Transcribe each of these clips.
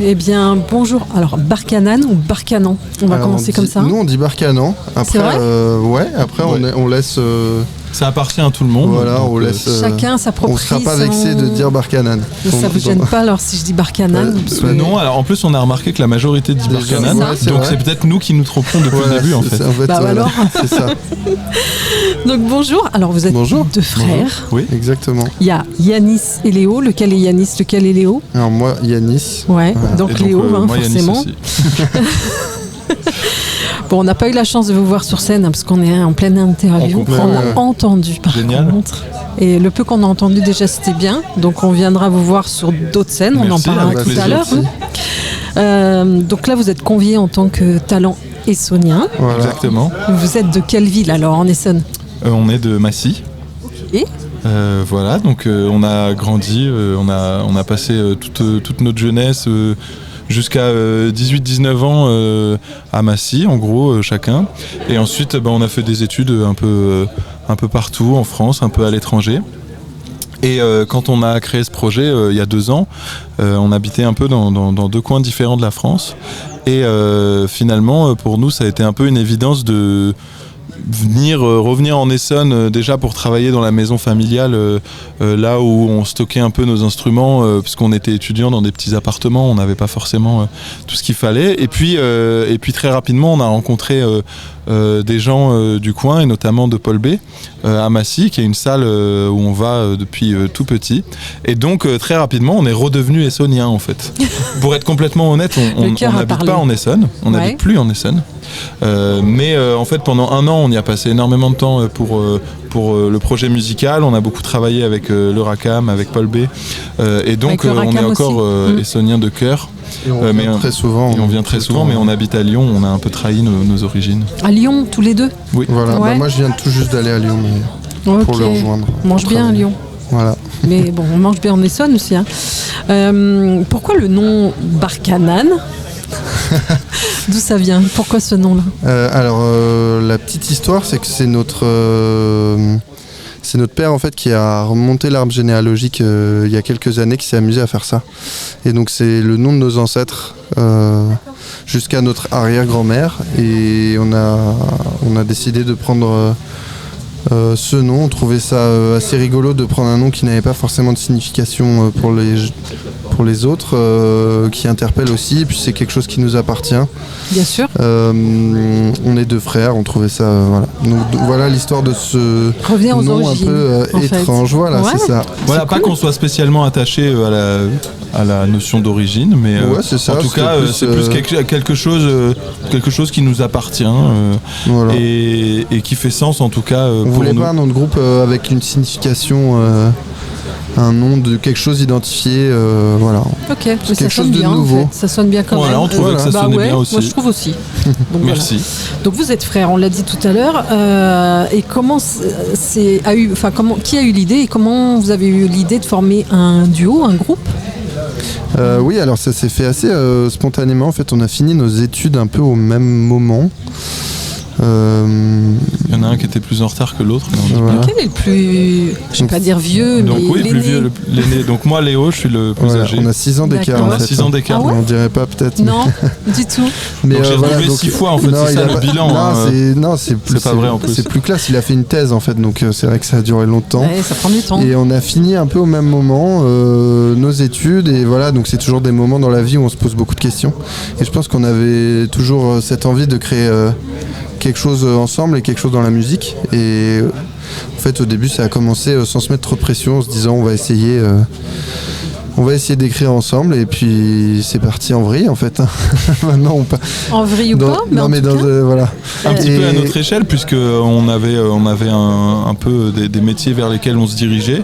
Eh bien, bonjour. Alors, Barcanan ou Barcanan? On va commencer comme ça. Nous, on dit Barcanan. Après, après on laisse... Ça appartient à tout le monde. Voilà, on laisse... Chacun s'approprie. On ne sera pas vexé de dire Barcanan. Ça ne vous gêne pas alors si je dis Barcanan? Non, alors en plus, on a remarqué que la majorité dit Barcanan. Donc c'est peut-être nous qui nous trompons depuis le début, en fait. Alors. C'est ça. Donc bonjour. Alors vous êtes deux frères. Bonjour. Oui, exactement. Il y a Yanis et Léo. Lequel est Yanis? Lequel est Léo? Alors moi, Yanis. Ouais, voilà. Donc Léo, moi, forcément. Bon, on n'a pas eu la chance de vous voir sur scène parce qu'on est en pleine interview. On a entendu par contre. Et le peu qu'on a entendu déjà, c'était bien. Donc on viendra vous voir sur d'autres scènes. Merci, on en parlera tout à l'heure. Donc là, vous êtes conviés en tant que talent essonien. Voilà. Exactement. Vous êtes de quelle ville alors en Essonne? On est de Massy. Et voilà, donc on a grandi, on a passé toute notre jeunesse jusqu'à 18-19 ans à Massy, en gros, chacun. Et ensuite, on a fait des études un peu partout en France, un peu à l'étranger. Et quand on a créé ce projet il y a 2 ans, on habitait un peu dans 2 coins différents de la France. Et finalement, pour nous, ça a été un peu une évidence de revenir en Essonne déjà pour travailler dans la maison familiale, là où on stockait un peu nos instruments, puisqu'on était étudiants dans des petits appartements, on n'avait pas forcément tout ce qu'il fallait. Et puis très rapidement, on a rencontré des gens du coin, et notamment de Paul B à Massy, qui est une salle où on va depuis tout petit. Et donc très rapidement, on est redevenu essonien en fait. Pour être complètement honnête, on n'habite pas en Essonne, on n'habite plus en Essonne. Mais en fait, pendant 1 an, on y a passé énormément de temps pour le projet musical. On a beaucoup travaillé avec le Racam, avec Paul B. Et donc, on est encore essonien de cœur. Et on vient très souvent. Et on vient très souvent, mais on habite à Lyon. On a un peu trahi nos origines. À Lyon, tous les deux? Oui. Voilà. Ouais. Moi, je viens tout juste d'aller à Lyon pour le rejoindre. On mange bien à Lyon. Voilà. Mais bon, on mange bien en Essonne aussi. Pourquoi le nom Barcanan? D'où ça vient? Pourquoi ce nom-là? La petite histoire, c'est que c'est notre père en fait qui a remonté l'arbre généalogique il y a quelques années, qui s'est amusé à faire ça. Et donc c'est le nom de nos ancêtres jusqu'à notre arrière-grand-mère. Et on a décidé de prendre ce nom. On trouvait ça assez rigolo de prendre un nom qui n'avait pas forcément de signification pour les autres, qui interpelle aussi, et puis c'est quelque chose qui nous appartient. Bien sûr. On est 2 frères, on trouvait ça... voilà. Donc voilà l'histoire de ce nom un peu étrange. Voilà, ouais. C'est ça. Voilà, pas qu'on soit spécialement attaché à la notion d'origine, mais c'est ça, en tout cas, c'est plus quelque chose qui nous appartient, voilà. et qui fait sens en tout cas pour nous. On voulait pas un nom de groupe avec une signification... un nom de quelque chose identifié, voilà. Ok, c'est quelque chose de nouveau. En fait. Ça sonne bien quand même. On trouvait que ça sonnait bien aussi. Moi je trouve aussi. Donc, merci. Voilà. Donc vous êtes frères, on l'a dit tout à l'heure. Et qui a eu l'idée et comment vous avez eu l'idée de former un duo, un groupe? Oui, alors ça s'est fait assez spontanément. En fait, on a fini nos études un peu au même moment. Il y en a un qui était plus en retard que l'autre. Voilà. Lequel est le plus, je ne vais pas dire vieux, donc, mais plus vieux, l'aîné. Donc moi, Léo, je suis le plus âgé. On a 6 ans d'écart. On a 6 ans d'écart. Ah ouais, on dirait pas peut-être. Non, du tout. Mais j'ai redoublé 6 fois en fait. C'est ça le bilan. C'est pas vrai en plus. C'est plus classe. Il a fait une thèse en fait, donc c'est vrai que ça a duré longtemps. Ouais, ça prend du temps. Et on a fini un peu au même moment nos études, et voilà. Donc c'est toujours des moments dans la vie où on se pose beaucoup de questions. Et je pense qu'on avait toujours cette envie de créer quelque chose ensemble et quelque chose dans la musique. Et en fait au début ça a commencé sans se mettre trop de pression, en se disant on va essayer d'écrire ensemble, et puis c'est parti en vrille en fait. Maintenant en vrille ou pas, mais voilà. Un petit peu à notre échelle, puisque on avait un peu des métiers vers lesquels on se dirigeait.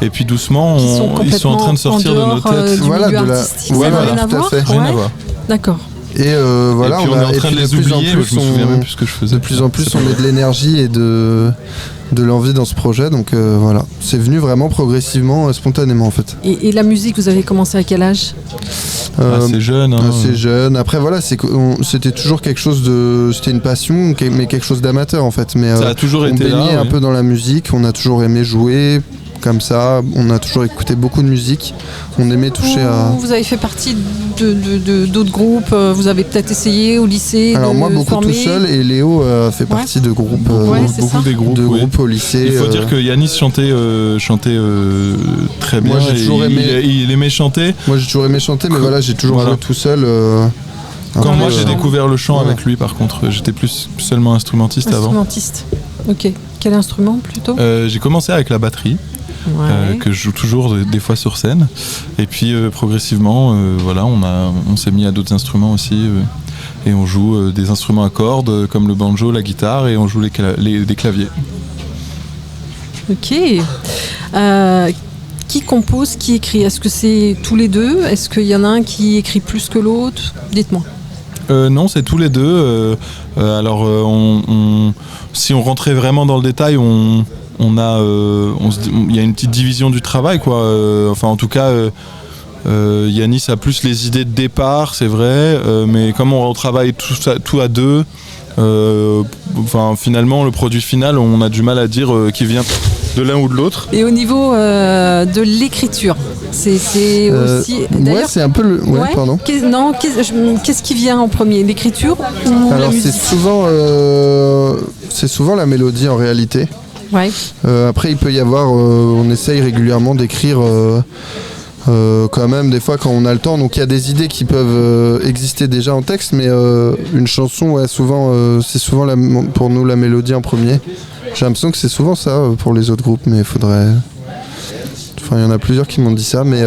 Et puis doucement, ils sont en train de sortir de nos têtes. Voilà, rien à voir. D'accord. Et voilà, et puis on est en train de les oublier, je me souviens même plus ce que je faisais. De plus en plus, on met de l'énergie et de l'envie dans ce projet, donc voilà. C'est venu vraiment progressivement, spontanément en fait. Et la musique, vous avez commencé à quel âge? Assez jeune. Assez jeune. Après voilà, c'était toujours quelque chose c'était une passion, mais quelque chose d'amateur en fait. Mais ça a toujours été là. On baignait un peu dans la musique, on a toujours aimé jouer, comme ça. On a toujours écouté beaucoup de musique. On aimait toucher à... Vous avez fait partie d'autres groupes, vous avez peut-être essayé au lycée? Alors moi beaucoup tout seul, et Léo fait partie de groupes, beaucoup des groupes au lycée. Il faut dire que Yanis chantait très bien. Moi, il aimait chanter. Moi j'ai toujours aimé chanter, mais voilà, j'ai toujours joué tout seul. Quand moi j'ai découvert le chant avec lui, par contre, j'étais plus seulement instrumentiste avant. Instrumentiste, ok. Quel instrument plutôt? J'ai commencé avec la batterie. Que je joue toujours des fois sur scène, et puis progressivement on s'est mis à d'autres instruments aussi, et on joue des instruments à cordes comme le banjo, la guitare, et on joue des claviers. Ok. Qui compose, qui écrit? Est-ce que c'est tous les deux? Est-ce qu'il y en a un qui écrit plus que l'autre? Dites-moi. Non, c'est tous les deux. Si on rentrait vraiment dans le détail, il y a une petite division du travail, quoi. En tout cas, Yanis a plus les idées de départ, c'est vrai, mais comme on travaille tout à deux, finalement, le produit final, on a du mal à dire qui vient de l'un ou de l'autre. Et au niveau de l'écriture, c'est aussi... Ouais, c'est un peu le... Ouais, pardon. Qu'est-ce qui vient en premier, l'écriture ou la musique? C'est souvent la mélodie en réalité. Ouais. Après, il peut y avoir... on essaye régulièrement d'écrire... quand même des fois quand on a le temps, donc il y a des idées qui peuvent exister déjà en texte, mais une chanson, c'est souvent pour nous la mélodie en premier. J'ai l'impression que c'est souvent ça pour les autres groupes, mais il faudrait... il y en a plusieurs qui m'ont dit ça, mais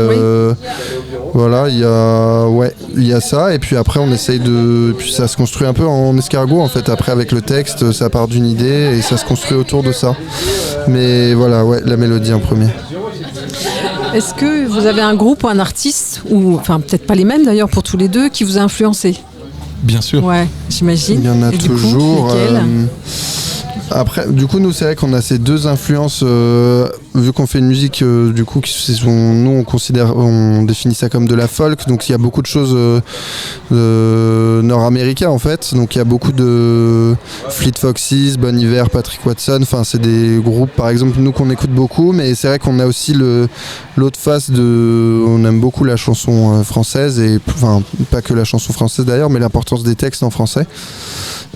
voilà, il y a ça, et puis après on essaye puis ça se construit un peu en escargot en fait. Après avec le texte, ça part d'une idée et ça se construit autour de ça. Mais voilà, la mélodie en premier. Est-ce que vous avez un groupe ou un artiste, ou peut-être pas les mêmes d'ailleurs pour tous les deux, qui vous a influencé? Bien sûr. Ouais, j'imagine. Il y en a toujours. Après, du coup, nous, c'est vrai qu'on a ces deux influences, vu qu'on fait une musique, du coup, nous, on définit ça comme de la folk, donc il y a beaucoup de choses nord-américains, en fait. Donc il y a beaucoup de Fleet Foxes, Bon Iver, Patrick Watson, c'est des groupes, par exemple, nous, qu'on écoute beaucoup, mais c'est vrai qu'on a aussi l'autre face on aime beaucoup la chanson française, et pas que la chanson française d'ailleurs, mais l'importance des textes en français.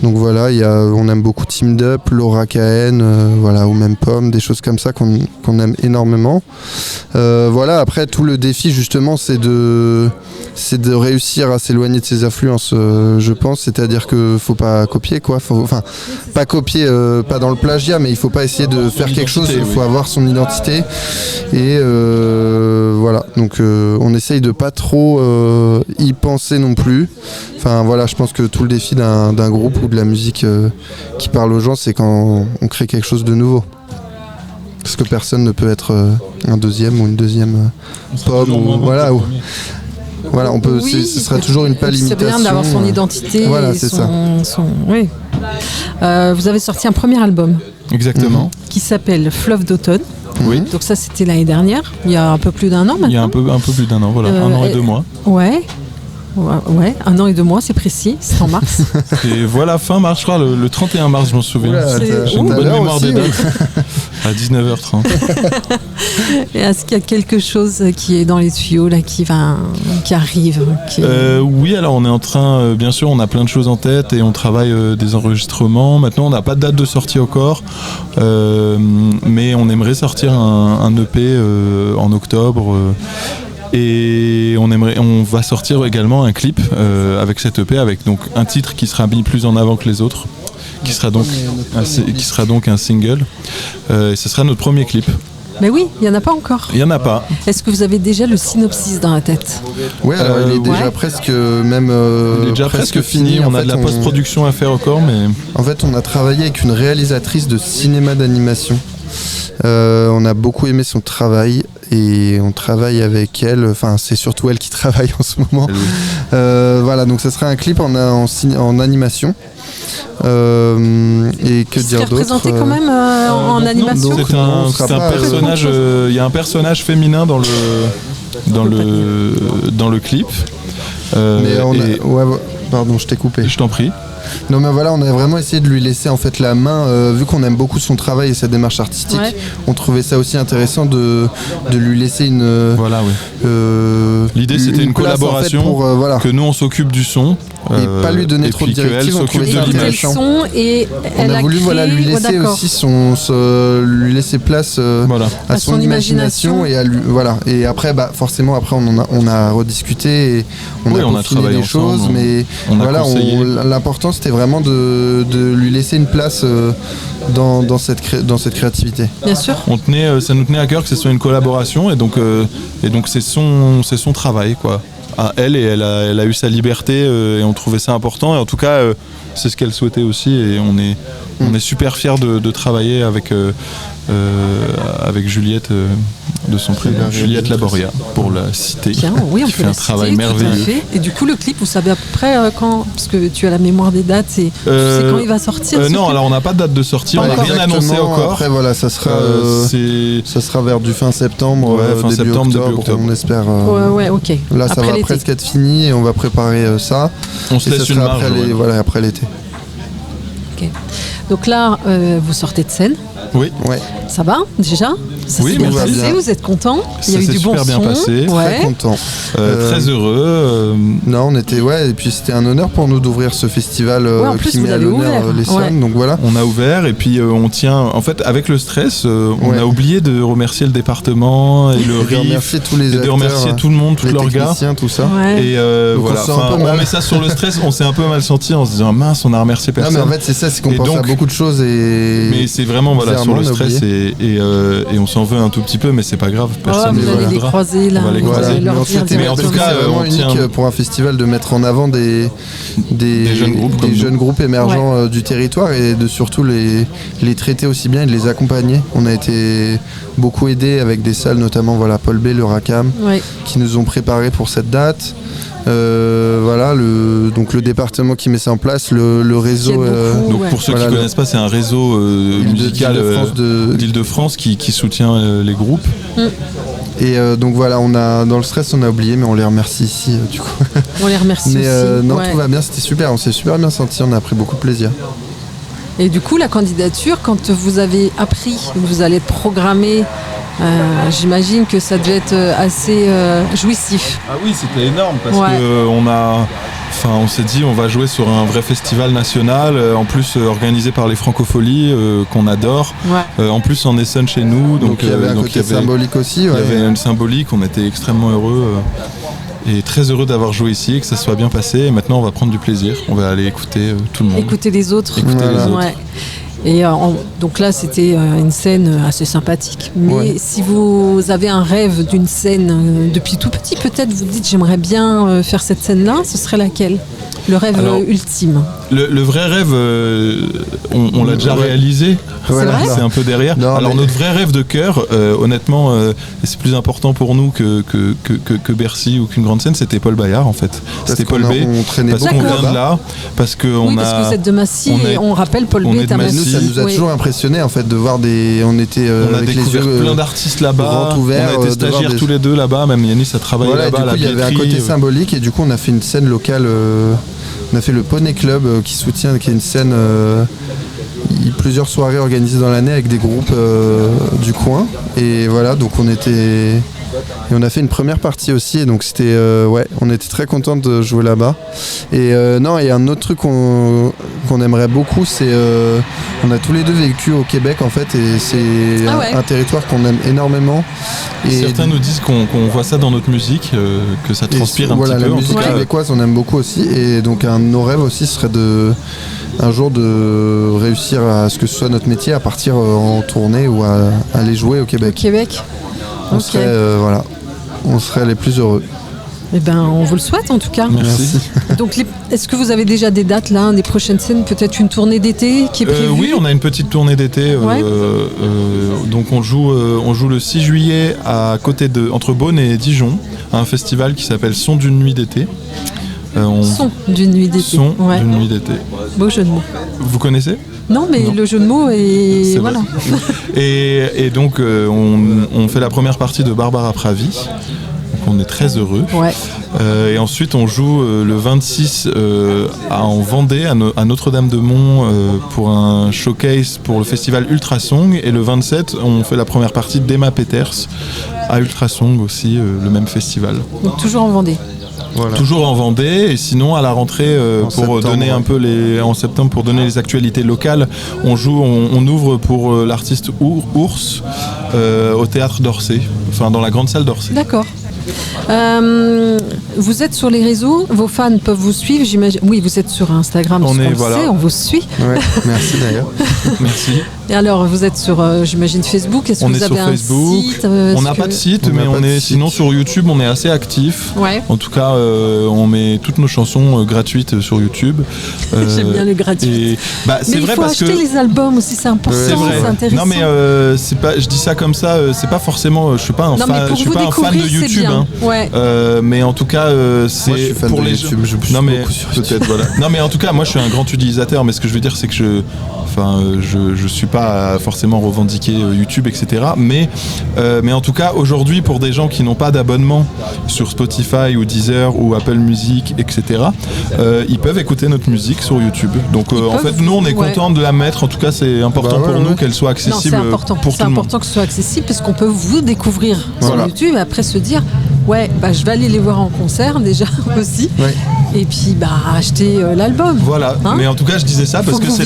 Donc voilà, on aime beaucoup Teamed Up, Laura Cahen, ou même Pomme, des choses comme ça qu'on aime énormément. Après tout le défi justement c'est de réussir à s'éloigner de ses influences, je pense, c'est-à-dire que faut pas copier quoi, pas copier, pas dans le plagiat, mais il faut pas essayer de faire quelque chose, il faut avoir son identité, et donc on essaye de pas trop y penser non plus. Je pense que tout le défi d'un groupe ou de la musique qui parle aux gens, c'est quand on crée quelque chose de nouveau. Parce que personne ne peut être un deuxième ou une deuxième Pomme, on peut. Oui, ce sera toujours une pâle imitation. C'est bien d'avoir son identité. Voilà, c'est ça. Oui. Vous avez sorti un premier album. Exactement. Qui s'appelle Fleuve d'automne. Oui. Donc ça, c'était l'année dernière, il y a un peu plus d'un an maintenant. Il y a un peu plus d'un an, voilà, 1 an et 2 mois. Ouais, 1 an et 2 mois, c'est précis, c'est en mars. Et voilà, fin mars, je crois, le 31 mars, je m'en souviens. J'ai une bonne mémoire des dates. À 19h30. Et est-ce qu'il y a quelque chose qui est dans les tuyaux, là, qui arrive Oui, alors on est en train, bien sûr, on a plein de choses en tête et on travaille des enregistrements. Maintenant, on n'a pas de date de sortie encore, mais on aimerait sortir un EP en octobre. Et on va sortir également un clip avec cet EP, avec donc un titre qui sera mis plus en avant que les autres, qui sera donc un single. Et ce sera notre premier clip. Mais oui, il n'y en a pas encore. Il n'y en a pas. Est-ce que vous avez déjà le synopsis dans la tête? Oui, alors il est déjà presque presque fini. On a de la post-production à faire encore, mais... En fait, on a travaillé avec une réalisatrice de cinéma d'animation. On a beaucoup aimé son travail et on travaille avec elle, c'est surtout elle qui travaille en ce moment. Donc ça sera un clip en animation. Et que dire d'autre? Représenté quand même en animation. C'est un personnage. Il y a un personnage féminin dans le clip. Pardon, je t'ai coupé. Je t'en prie. Non mais voilà, on a vraiment essayé de lui laisser en fait la main, vu qu'on aime beaucoup son travail et sa démarche artistique, on trouvait ça aussi intéressant de lui laisser une... Voilà, oui. L'idée c'était une collaboration, en fait, que nous on s'occuppe du son. Et pas lui donner trop de directives, on trouvait ça intéressant. On a voulu lui laisser aussi lui laisser place à son imagination et à lui, voilà. Et après forcément après on a rediscuté et on a peaufiné des choses, mais voilà, l'important c'était vraiment de lui laisser une place dans cette créativité. Bien sûr. Ça nous tenait à cœur que ce soit une collaboration et donc c'est son travail quoi. À elle, et elle a eu sa liberté et on trouvait ça important et en tout cas c'est ce qu'elle souhaitait aussi et on est super fiers de travailler avec Juliette de son prénom, Juliette Laboria, pour la citer. Tiens, oui, on qui peut fait un travail merveilleux. Et du coup, le clip, vous savez à peu près quand, parce que tu as la mémoire des dates, tu sais quand il va sortir non, alors on n'a pas de date de sortie, on n'a rien annoncé encore. Après, voilà, ça sera vers du fin septembre, début octobre, on espère. Ouais, ok. Là, ça va presque être fini et on va préparer ça. On se laisse une marge. Après l'été. Ok. Donc là, vous sortez de scène. Oui. Ouais. Ça va déjà? Ça s'est bien passé, vous êtes content? Il y a eu du bon son. Ça s'est super bien passé. Très content. Très heureux. Non, on était et puis c'était un honneur pour nous d'ouvrir ce festival qui met à l'honneur les scènes. Donc voilà. On a ouvert et puis on tient. En fait, avec le stress, on a oublié de remercier le département et le RIF, remercier tous les acteurs, de remercier tout le monde, tous leurs gars, tout ça. Et voilà. On met ça sur le stress. On s'est un peu mal senti en se disant mince, on a remercié personne. Non, mais en fait, c'est ça, c'est qu'on pense à beaucoup de choses mais c'est vraiment sur le stress et on s'en veut un tout petit peu, mais c'est pas grave. Personne vous allez les croiser là. On va les croiser. Mais en tout cas, c'est vraiment unique pour un festival de mettre en avant des jeunes groupes émergents du territoire et de surtout les traiter aussi bien et de les accompagner. On a été beaucoup aidés avec des salles, notamment Paul B, le Racam, qui nous ont préparés pour cette date. Donc le département qui met ça en place, le réseau. Donc pour ceux qui ne connaissent pas, c'est un réseau musical d'Île-de-France qui soutient les groupes. Et donc voilà, dans le stress on a oublié, mais on les remercie ici du coup. On les remercie aussi. Non, tout va bien, c'était super, on s'est super bien senti, on a pris beaucoup de plaisir. Et du coup, la candidature, quand vous avez appris que vous allez être programmé, j'imagine que ça devait être assez jouissif. Ah oui, c'était énorme parce on s'est dit on va jouer sur un vrai festival national, en plus organisé par les Francopholies qu'on adore, en plus en Essonne chez nous. Donc il y avait un côté symbolique aussi. Il y avait une symbolique, on était extrêmement heureux. Et très heureux d'avoir joué ici et que ça soit bien passé. Et maintenant, on va prendre du plaisir. On va aller écouter tout le monde. Écouter les autres. Et donc là, c'était une scène assez sympathique. Mais si vous avez un rêve d'une scène depuis tout petit, peut-être vous dites j'aimerais bien faire cette scène-là, ce serait laquelle? Le rêve ultime. Le vrai rêve, on l'a déjà réalisé. C'est un peu derrière. Notre vrai rêve de cœur, honnêtement, c'est plus important pour nous que Bercy ou qu'une grande scène, c'était Paul Bayard en fait. C'était Paul B. Parce qu'on vient de là. Parce que vous êtes de Massy et on rappelle Paul B est à Massy. Ça nous a toujours impressionné en fait de voir on a découvert plein d'artistes là-bas. On a été stagiaires tous les deux là-bas. Même Yanis a travaillé là-bas. Il y avait un côté symbolique et du coup on a fait une scène locale. On a fait le Poney Club qui est une scène, plusieurs soirées organisées dans l'année avec des groupes du coin. Et voilà, donc on a fait une première partie aussi, et donc c'était, on était très contents de jouer là-bas. Et il y a un autre truc qu'on aimerait beaucoup, c'est, on a tous les deux vécu au Québec en fait, et c'est un territoire qu'on aime énormément. Et certains nous disent qu'on voit ça dans notre musique, que ça transpire un petit peu. La musique québécoise, on aime beaucoup aussi, et donc un de nos rêves aussi serait un jour de réussir à ce que ce soit notre métier, à partir en tournée ou à aller jouer au Québec. On serait les plus heureux. Eh ben, on vous le souhaite en tout cas. Merci. Donc, est-ce que vous avez déjà des dates là, des prochaines scènes, peut-être une tournée d'été qui est prévue? Oui, on a une petite tournée d'été. Donc on joue le 6 juillet entre Beaune et Dijon, à un festival qui s'appelle Son d'une nuit d'été. Son d'une nuit d'été. D'une nuit d'été. Beau jeu de mots. Vous connaissez? Non, mais le jeu de mots est voilà. Et donc on fait la première partie de Barbara Pravi. Donc on est très heureux. Ouais. Et ensuite, on joue le 26 en Vendée, à Notre-Dame-de-Mont, pour un showcase pour le festival Ultrasong. Et le 27, on fait la première partie d'Emma Peters à Ultrasong aussi, le même festival. Donc toujours en Vendée. Voilà. Toujours en Vendée, et sinon à la rentrée pour donner un peu en septembre, pour donner les actualités locales, on ouvre pour l'artiste Ours au théâtre d'Orsay, enfin dans la grande salle d'Orsay. D'accord. Vous êtes sur les réseaux, vos fans peuvent vous suivre, j'imagine. Oui, vous êtes sur Instagram, on vous suit. Ouais, merci d'ailleurs. Merci. Et alors, vous êtes sur, j'imagine, Facebook. Est-ce que vous avez un site On n'a pas de site, mais on est sinon sur YouTube, on est assez actif. Ouais. En tout cas, on met toutes nos chansons gratuites sur YouTube. J'aime bien le gratuit. C'est mais vrai il faut parce acheter les albums aussi, c'est important, c'est intéressant. Non mais c'est pas, je dis ça comme ça, c'est pas forcément, je suis pas un fan de YouTube. Hein. Ouais. Mais en tout cas, c'est moi, je suis fan pour de les YouTube. non mais peut-être voilà. Non mais en tout cas, moi je suis un grand utilisateur, mais ce que je veux dire c'est que je suis pas forcément revendiqué YouTube, etc. Mais en tout cas, aujourd'hui, pour des gens qui n'ont pas d'abonnement sur Spotify ou Deezer ou Apple Music, etc., ils peuvent écouter notre musique sur YouTube. Donc en fait, nous, on est contents de la mettre. En tout cas, c'est important pour nous qu'elle soit accessible pour tout le monde. C'est important que ce soit accessible parce qu'on peut vous découvrir sur YouTube et après se dire je vais aller les voir en concert déjà aussi. Ouais. Et puis acheter l'album. Voilà, hein, mais en tout cas je disais ça parce que c'est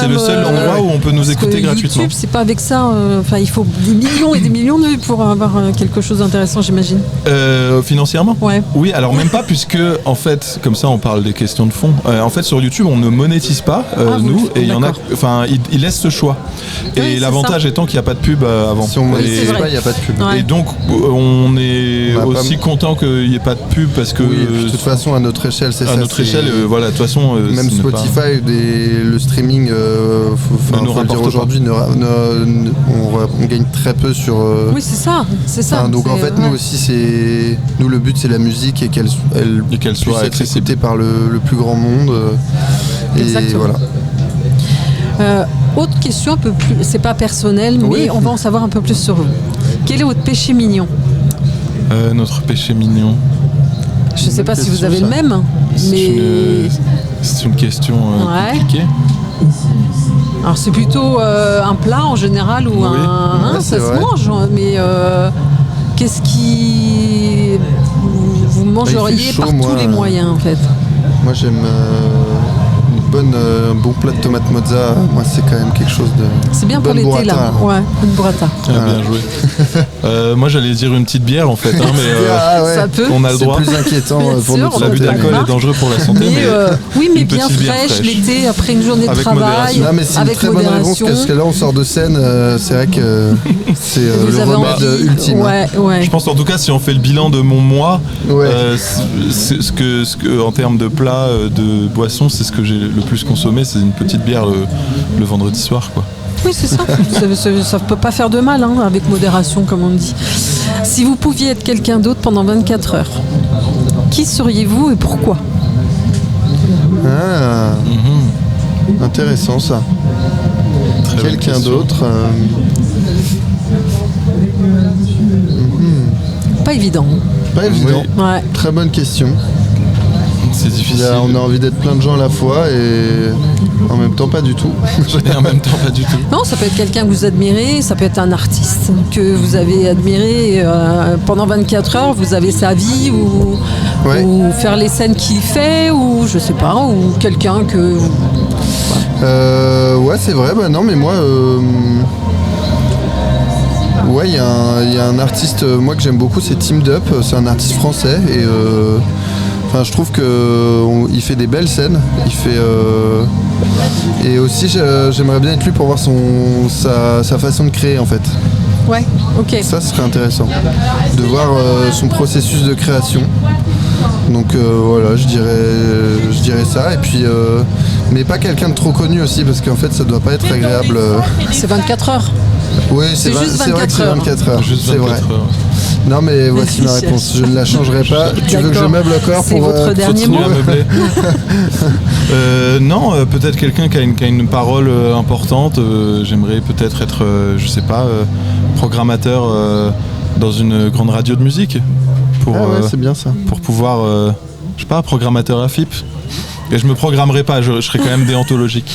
le seul endroit où on peut nous écouter gratuitement. YouTube, c'est pas avec ça, il faut des millions et des millions de vues pour avoir quelque chose d'intéressant, j'imagine. Financièrement ? Ouais. Oui, alors même pas, puisque en fait, comme ça on parle des questions de fond. En fait sur YouTube on ne monétise pas, nous, et il y en a, ils laissent ce choix. Et l'avantage étant qu'il n'y a pas de pub avant. Si on monétise pas, il n'y a pas de pub. Ouais. Et donc on est aussi content qu'il n'y ait pas de pub parce que... Oui, de toute façon à notre échelle, c'est ça. À notre échelle, voilà, de toute façon... même Spotify, le streaming, aujourd'hui, on gagne très peu sur... Oui, c'est ça. Donc en fait, nous aussi, le but, c'est la musique et qu'elle soit accessible par le plus grand monde. Exactement. Et voilà. Autre question, un peu plus, c'est pas personnel, mais on va en savoir un peu plus sur vous. Quel est votre péché mignon ? Notre péché mignon. Je ne sais pas si vous avez le même, mais... C'est une question compliquée. Alors c'est plutôt un plat en général ou ça se mange, mais qu'est-ce qui... Vous mangeriez par tous les moyens en fait ? Moi j'aime... un bon plat de tomates mozza, moi c'est quand même quelque chose de... C'est bien pour l'été là, une burrata. Bien joué. Moi j'allais dire une petite bière en fait, mais ça peut. On a le droit. C'est plus inquiétant pour notre santé. L'abus d'alcool est dangereux pour la santé. Mais bien fraîche l'été après une journée de travail. Non mais c'est une très bonne réponse parce que là on sort de scène, c'est vrai que c'est le remède ultime. Ouais. Je pense en tout cas si on fait le bilan de mon mois, ce que en termes de plats, de boissons, c'est ce que j'ai le plus consommé, c'est une petite bière le vendredi soir, quoi. Oui, c'est ça. Ça peut pas faire de mal, avec modération, comme on dit. Si vous pouviez être quelqu'un d'autre pendant 24 heures, qui seriez-vous et pourquoi ? Intéressant ça. Quelqu'un d'autre. Pas évident. Pas évident. Oui. Ouais. Très bonne question. C'est difficile. On a envie d'être plein de gens à la fois et en même temps pas du tout. Non, ça peut être quelqu'un que vous admirez, ça peut être un artiste que vous avez admiré pendant 24 heures, vous avez sa vie ou faire les scènes qu'il fait ou je sais pas, ou quelqu'un que... c'est vrai, non mais moi... il y a un artiste moi que j'aime beaucoup, c'est Teamed Up, c'est un artiste français et... je trouve qu'il fait des belles scènes. Et aussi, j'aimerais bien être lui pour voir sa façon de créer en fait. Ouais, ok. Ça serait intéressant de voir son processus de création. Donc je dirais ça. Et puis, mais pas quelqu'un de trop connu aussi parce qu'en fait, ça doit pas être agréable. C'est 24 heures. Oui, c'est vrai que c'est 24 heures. C'est vrai. Non mais voici ma réponse, je ne la changerai pas. Tu veux que je meuble le corps pour votre dernier mot Non, peut-être quelqu'un qui a une parole importante. J'aimerais peut-être être, programmateur dans une grande radio de musique c'est bien ça. Pour pouvoir, je sais pas, programmateur AFIP. Et je me programmerai pas, je serai quand même déontologique.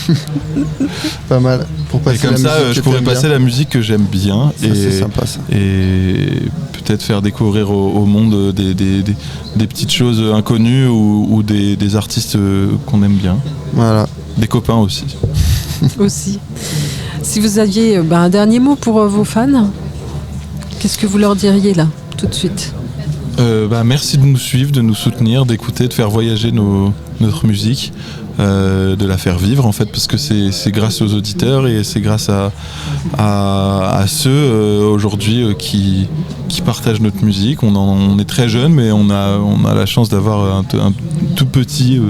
Pas mal. Pour passer et comme ça, je pourrais passer la musique que j'aime bien. Ça, c'est sympa, ça. Et peut-être faire découvrir au monde des petites choses inconnues ou des artistes qu'on aime bien. Voilà. Des copains aussi. Aussi. Si vous aviez un dernier mot pour vos fans, qu'est-ce que vous leur diriez là, tout de suite ? Merci de nous suivre, de nous soutenir, d'écouter, de faire voyager notre musique, de la faire vivre en fait, parce que c'est grâce aux auditeurs et c'est grâce à ceux aujourd'hui qui partagent notre musique. On est très jeunes, mais on a la chance d'avoir un tout petit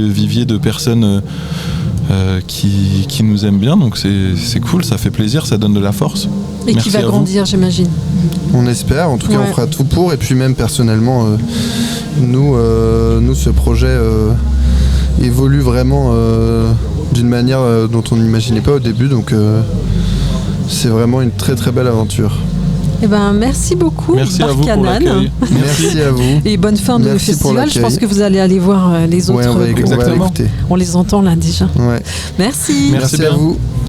vivier de personnes qui nous aiment bien, donc c'est cool, ça fait plaisir, ça donne de la force. Et merci qui va grandir, j'imagine. On espère, en tout cas on fera tout pour, et puis même personnellement, nous ce projet évolue vraiment d'une manière dont on n'imaginait pas au début, donc c'est vraiment une très très belle aventure. Merci beaucoup, merci Bark à vous pour l'accueil. Merci à vous. Et bonne fin de festival. Je pense que vous allez aller voir les autres. On va écouter. On les entend là déjà. Ouais. Merci. Merci à vous.